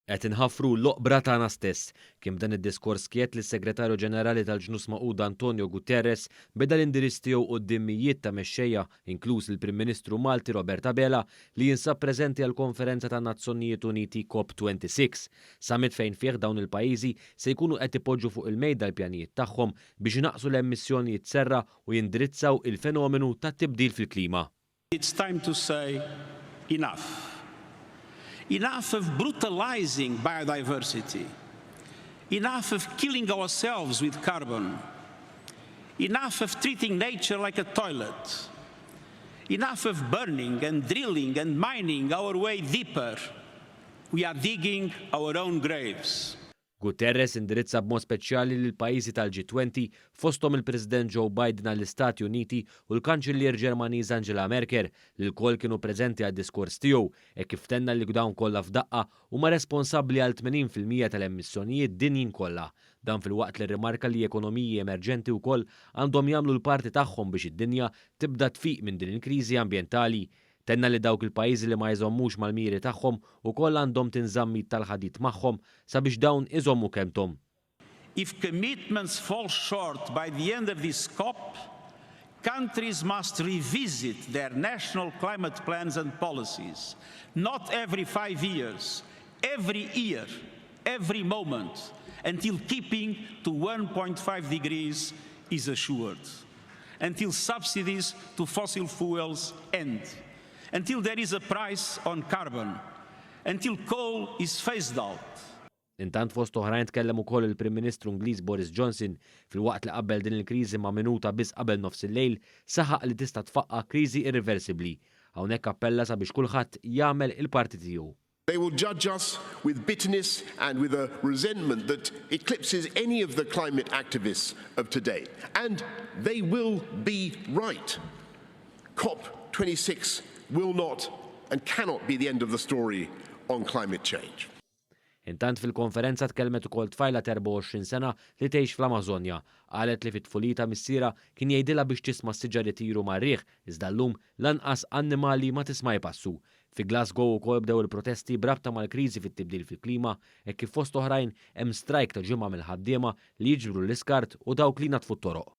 Qed inħaffru l-oqbra tagħna stess. Kien dan id-diskors kiet lis segretarju Ġenerali tal-Ġnus Magħquda Antonio Guterres beda l-indirizz tiegħu qudiemijiet ta' mexxejja, inkluż il-Prim Ministru Malti Robert Abela li jinsab preżenti għall konferenza tan-Nazzjonijiet Uniti COP26. Summit fejn fih dawn il-pajjiżi se jkunu qed ipoġġu fuq il-mejda l-pjanijiet tagħhom biex inaqsu l-emissjonijiet serra u jindirizzaw il-fenomenu tat-tibdil fil-klima. It's time to say enough. Enough of brutalizing biodiversity. Enough of killing ourselves with carbon. Enough of treating nature like a toilet. Enough of burning and drilling and mining our way deeper. We are digging our own graves. Guterres indirizza b'mod speċjali lil pajjiżi tal-G20 fosthom il-President Joe Biden għall-Istati Uniti u l-Kanċillier Ġermaniż Angela Merkel li l-kol kienu preżenti għad-diskors tiegħu e kif tenna li dawn kollha f'daqqa huma responsabbli għal 80% tal-emissjonijiet dinjin kollha. Dan fil-waqt li rrimarka li ekonomiji emerġenti wkoll għandhom jagħmlu l-parti tagħhom biex id-dinja tibda tfiq minn din il-kriżi ambjentali. Tenna li dawk il-pajjiżi li ma jżommux mal-miri tagħhom ukoll għandhom tinżammi tal-ħadit magħhom sabiex dawn iżommu kemmhom. If commitments fall short by the end of this COP, countries must revisit their national climate plans and policies, not every 5 years, every year, every moment, until keeping to 1.5 degrees is assured, until subsidies to fossil fuels end. Until there is a price on carbon, until coal is phased out. Intant fost oħrajn tkellem ukoll il-Prim Ministru Ingliż Boris Johnson fil-waqt li qabel din il-kriżi ma' minuta biss qabel nofs il-lejl saħaq li tista' tfaqqa kriżi irreversibbli. Hawnhekk appella sabiex kulħadd jagħmel il-parti tiegħu. They will judge us with bitterness and with a resentment that eclipses any of the climate activists of today. And they will be right. COP26 will not and cannot be the end of the story on climate change. Intant fil-konferenza tkellmet ukoll tfajla ta' 24 sena li tgħix fl-Amazonja. Qalet li fit-tfulita missiera kien jgħidilha biex tisma' s-siġar itiru mar-riħ iżda llum lanqas annimali ma tisma' jpassu. Fi Glasgow ukoll bdew il-protesti brabta mal-kriżi fit-tibdil fil-klima e kif fost oħrajn hemm strajk ta' ġimgħa mill-ħaddiema li jiġbru l-iskart u dawk li natfu t-toroq.